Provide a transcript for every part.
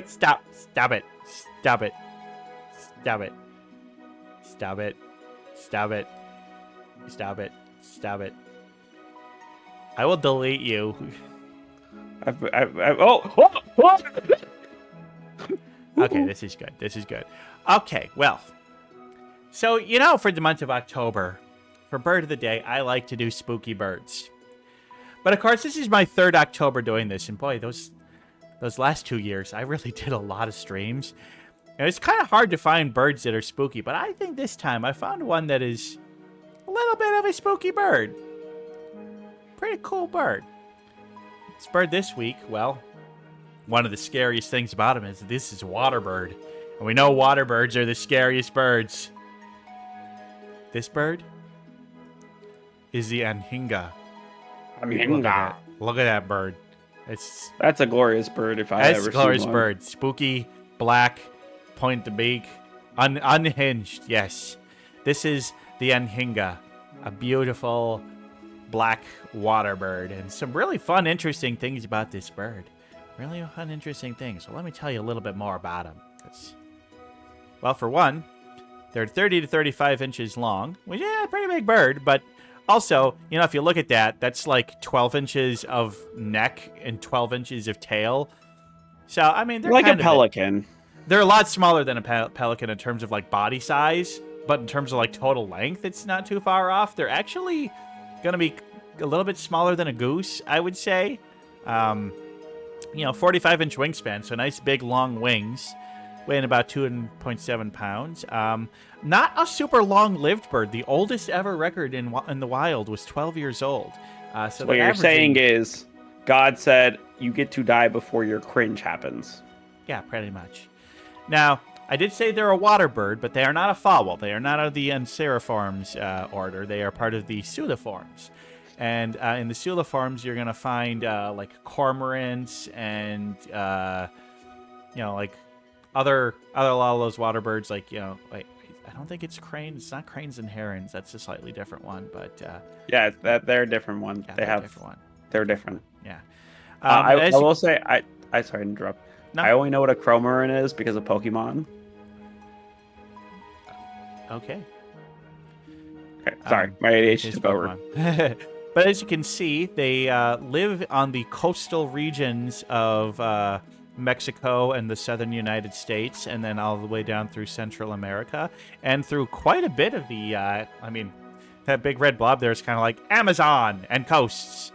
Stop. Stop it. Stop it. Stop it. Stop it. Stop it. Stop it. Stop it. I will delete you. Okay, this is good. This is good. Okay, well. So, you know, for the month of October, for Bird of the Day, I like to do spooky birds. But of course, this is my third October doing this, and boy, those last 2 years, I really did a lot of streams. And it's kind of hard to find birds that are spooky, but I think this time I found one that is a little bit of a spooky bird. Pretty cool bird. This bird this week, well, one of the scariest things about him is this is a water bird. And we know water birds are the scariest birds. This bird is the Anhinga. Anhinga. Look at that bird. That's a glorious bird if I ever seen one. That's a glorious bird. Spooky, black, point the beak, unhinged, yes. This is the Anhinga, a beautiful black water bird. And some really fun, interesting things about this bird. Really fun, interesting things. So let me tell you a little bit more about him. Well, for one, they're 30 to 35 inches long. Well, yeah, pretty big bird, but also, you know, if you look at that, that's like 12 inches of neck and 12 inches of tail. So, I mean, they're like kind a pelican. They're a lot smaller than a pelican in terms of like body size, but in terms of like total length, it's not too far off. They're actually going to be a little bit smaller than a goose, I would say. You know, 45-inch wingspan, so nice big long wings, weighing about 2.7 pounds. Not a super long-lived bird. The oldest ever record in the wild was 12 years old. So what you're saying is, God said you get to die before your cringe happens. Yeah, pretty much. Now, I did say they're a water bird, but they are not a fowl. They are not of the Anseriformes order. They are part of the Suliformes. And in the Suliformes, you're going to find like cormorants and, you know, like other a lot of those water birds, like, you know, like, I don't think it's cranes. It's not cranes and herons. That's a slightly different one, but yeah, they're a different one. Yeah, they have different one. They're different. Yeah. I will say I sorry to interrupt. No. I only know what a cormorant is because of Pokemon. Okay. Sorry, my ADHD took over. But as you can see, they live on the coastal regions of Mexico and the southern United States, and then all the way down through Central America, and through quite a bit of the, I mean, that big red blob there is kind of like Amazon and coasts.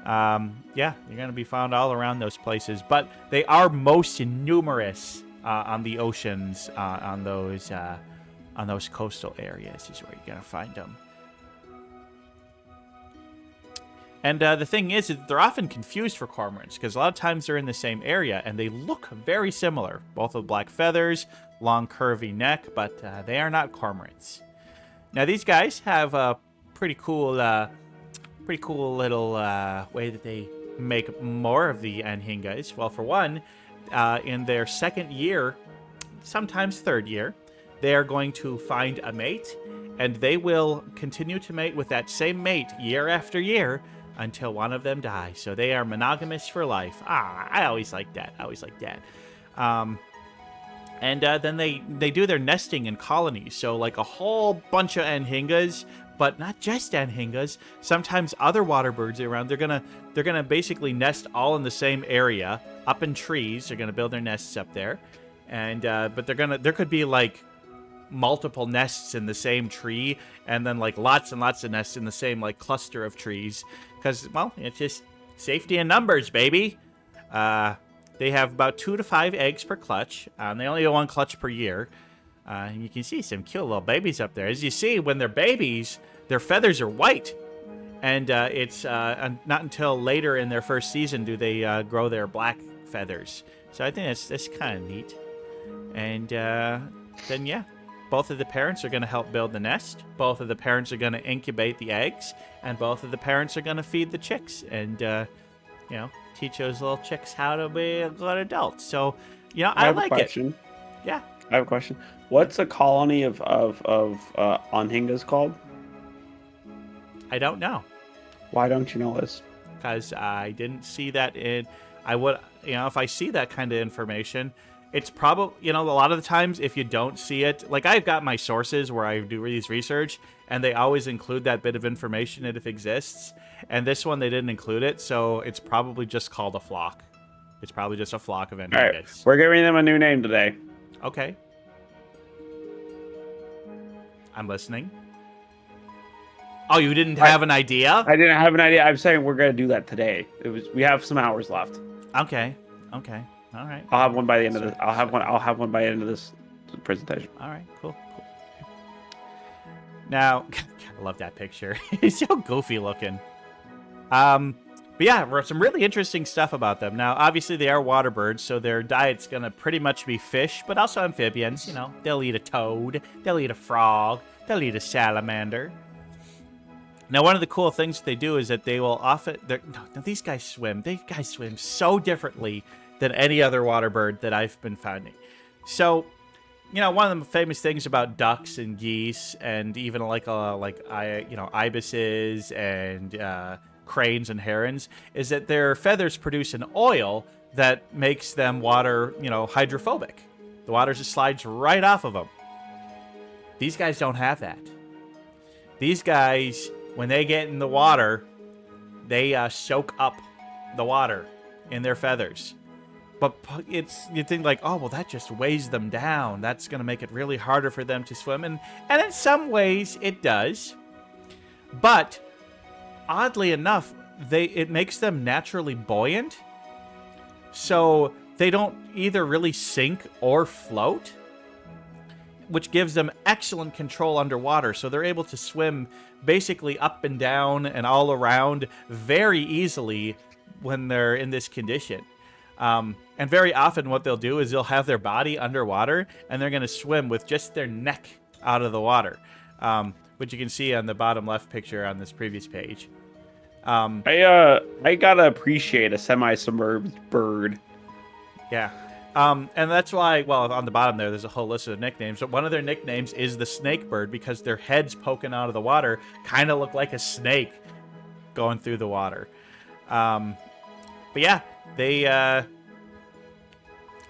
Yeah, you're going to be found all around those places, but they are most numerous on the oceans, on those coastal areas is where you're going to find them. And the thing is that they're often confused for cormorants because a lot of times they're in the same area and they look very similar. Both with black feathers, long curvy neck, but they are not cormorants. Now these guys have a pretty cool little way that they make more of the Anhingas. Well, for one, in their second year, sometimes third year, they are going to find a mate, and they will continue to mate with that same mate year after year until one of them dies. So they are monogamous for life. I always like that. And then they do their nesting in colonies. So like a whole bunch of Anhingas, but not just Anhingas. Sometimes other water birds around. They're gonna basically nest all in the same area, up in trees. They're gonna build their nests up there, and but there could be like multiple nests in the same tree, and then like lots and lots of nests in the same like cluster of trees, because, well, it's just safety in numbers, baby. They have about 2 to 5 eggs per clutch, and they only get 1 clutch per year. And you can see some cute little babies up there. As you see, when they're babies, their feathers are white, and it's not until later in their first season do they grow their black feathers. So I think that's kind of neat. And then, yeah, both of the parents are going to help build the nest. Both of the parents are going to incubate the eggs. And both of the parents are going to feed the chicks and, you know, teach those little chicks how to be a good adult. So, you know, I like it. Yeah. I have a question. What's a colony of Anhingas called? I don't know. Why don't you know this? Because I didn't see that in... if I see that kind of information, it's probably, a lot of the times if you don't see it, like I've got my sources where I do these research, and they always include that bit of information if it exists. And this one, they didn't include it, so it's probably just called a flock. It's probably just a flock of All right, Anhingas. we're giving them a new name today. Okay. I'm listening. Oh, you didn't have an idea? I didn't have an idea. I'm saying we're gonna do that today. We have some hours left. Okay. All right. I'll have one by the end of this. I'll have one by the end of this presentation. All right. Cool. Now, I love that picture. He's so goofy looking. But yeah, some really interesting stuff about them. Now, obviously, they are water birds, so their diet's gonna pretty much be fish, but also amphibians. They'll eat a toad, they'll eat a frog, they'll eat a salamander. Now, one of the cool things they do is that they will often... No, these guys swim. These guys swim so differently than any other water bird that I've been finding. So, one of the famous things about ducks and geese and even ibises and cranes and herons is that their feathers produce an oil that makes them water, hydrophobic. The water just slides right off of them. These guys don't have that. These guys... When they get in the water, they soak up the water in their feathers. But you think like, oh, well, that just weighs them down. That's going to make it really harder for them to swim. And in some ways, it does. But oddly enough, it makes them naturally buoyant. So they don't either really sink or float, which gives them excellent control underwater. So they're able to swim basically up and down and all around very easily when they're in this condition. And very often what they'll do is they'll have their body underwater and they're going to swim with just their neck out of the water, which you can see on the bottom left picture on this previous page. I gotta appreciate a semi-submerged bird. Yeah. And that's why, well, on the bottom there's a whole list of nicknames, but one of their nicknames is the snake bird because their heads poking out of the water kind of look like a snake going through the water. But yeah, they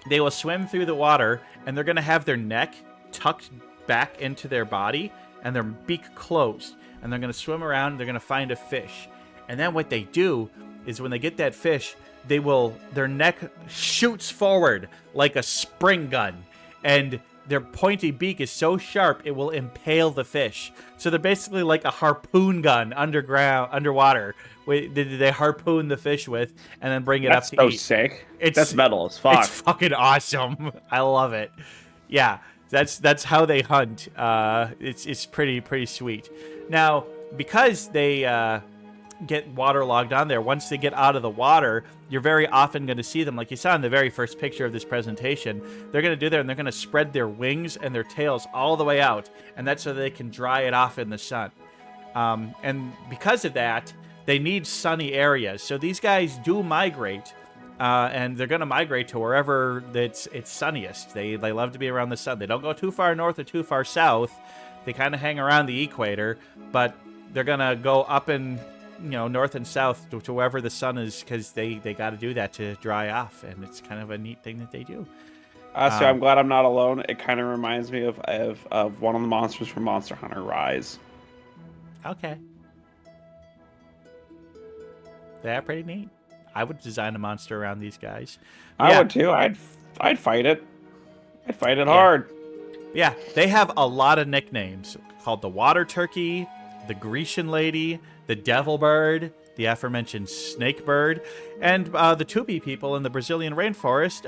will swim through the water, and they're going to have their neck tucked back into their body and their beak closed, and they're going to swim around, they're going to find a fish. And then what they do is when they get that fish, their neck shoots forward like a spring gun, and their pointy beak is so sharp it will impale the fish. So they're basically like a harpoon gun underwater. They harpoon the fish with and then bring it up to eat. That's so sick. That's metal as fuck. It's fucking awesome. I love it. Yeah, that's how they hunt. It's pretty sweet. Now, because they get waterlogged on there, once they get out of the water, you're very often going to see them, like you saw in the very first picture of this presentation. They're going to do there, and they're going to spread their wings and their tails all the way out, and that's so they can dry it off in the sun. And because of that, they need sunny areas. So these guys do migrate, and they're going to migrate to wherever it's sunniest. They love to be around the sun. They don't go too far north or too far south. They kind of hang around the equator, but they're going to go up and north and south to wherever the sun is, because they got to do that to dry off, and it's kind of a neat thing that they do. So I'm glad I'm not alone. It kind of reminds me of one of the monsters from Monster Hunter Rise. Okay. They're pretty neat. I would design a monster around these guys. I would too. I'd fight it. I'd fight it hard. Yeah, they have a lot of nicknames called the Water Turkey, the Grecian Lady, the Devil Bird, the aforementioned Snake Bird, and the Tupi people in the Brazilian rainforest.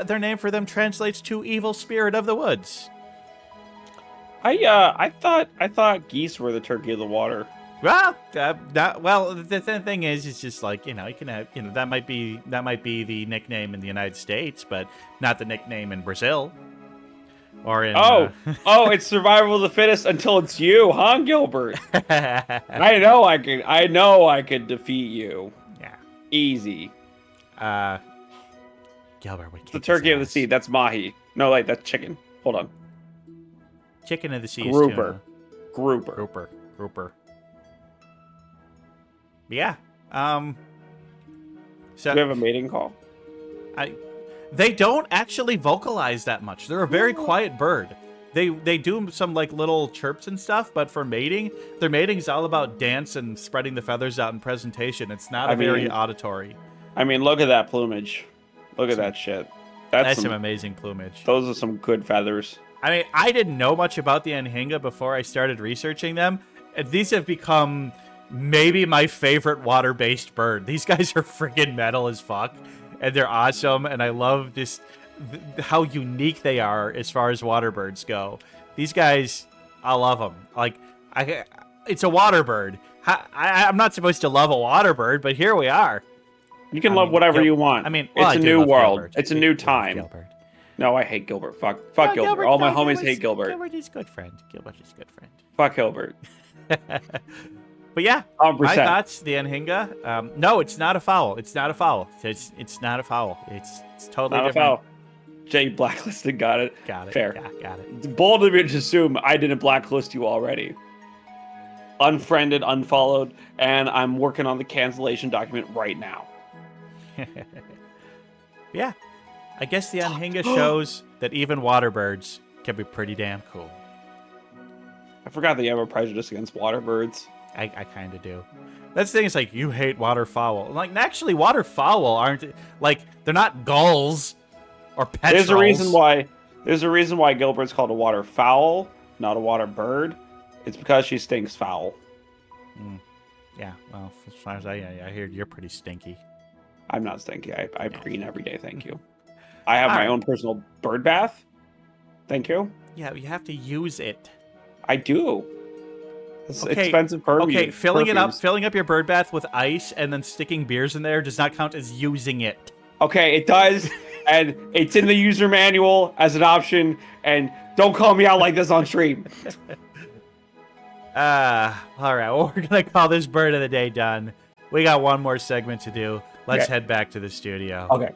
Their name for them translates to Evil Spirit of the Woods. I thought geese were the turkey of the water. Well, the thing is, it's just like you can have that might be the nickname in the United States, but not the nickname in Brazil. Or in, it's survival of the fittest until it's you, huh, Gilbert? I know I could defeat you. Yeah. Easy. Gilbert would kick the turkey his of the ass. sea, that's mahi. No, that's chicken. Hold on. Chicken of the sea Grouper. is Grouper. Grouper. Yeah. So do we have a mating call? They don't actually vocalize that much. They're a very quiet bird. They do some like little chirps and stuff, but for mating, their mating's all about dance and spreading the feathers out in presentation. It's not very auditory. I mean, look at that plumage. Look at that shit. That's some amazing plumage. Those are some good feathers. I mean, I didn't know much about the Anhinga before I started researching them. And these have become maybe my favorite water-based bird. These guys are friggin' metal as fuck, and they're awesome, and I love just how unique they are as far as water birds go. These guys, I love them. Like, it's a water bird. I'm not supposed to love a water bird, but here we are. You can love whatever you want. I mean, it's a new world. Gilbert. It's a new time. Gilbert. No, I hate Gilbert. Fuck Gilbert. All my homies hate Gilbert. Gilbert is good friend. Gilbert is good friend. Fuck Gilbert. But yeah, 100%. my thoughts, the Anhinga. No, it's not a foul. It's not a foul. It's not a foul. It's totally not different. A foul. Jay blacklisted. Got it. Got it. Fair. Yeah, got it. It's bold of me to assume I didn't blacklist you already. Unfriended, unfollowed, and I'm working on the cancellation document right now. Yeah, I guess the Anhinga shows that even water birds can be pretty damn cool. I forgot that you have a prejudice against water birds. I kind of do. That's the thing, is like, you hate waterfowl. Like, actually, waterfowl aren't, like, they're not gulls or petrels. There's a reason why Gilbert's called a waterfowl, not a water bird. It's because she stinks foul. Yeah, well, as far as I hear, you're pretty stinky. I'm not stinky. I preen every day, thank you. I have my own personal bird bath. Thank you. Yeah, you have to use it. I do. It's expensive perfume. Okay, filling up your bird bath with ice and then sticking beers in there does not count as using it. Okay, it does, and it's in the user manual as an option, and don't call me out like this on stream. All right, well, we're going to call this bird of the day done. We got one more segment to do. Let's head back to the studio. Okay.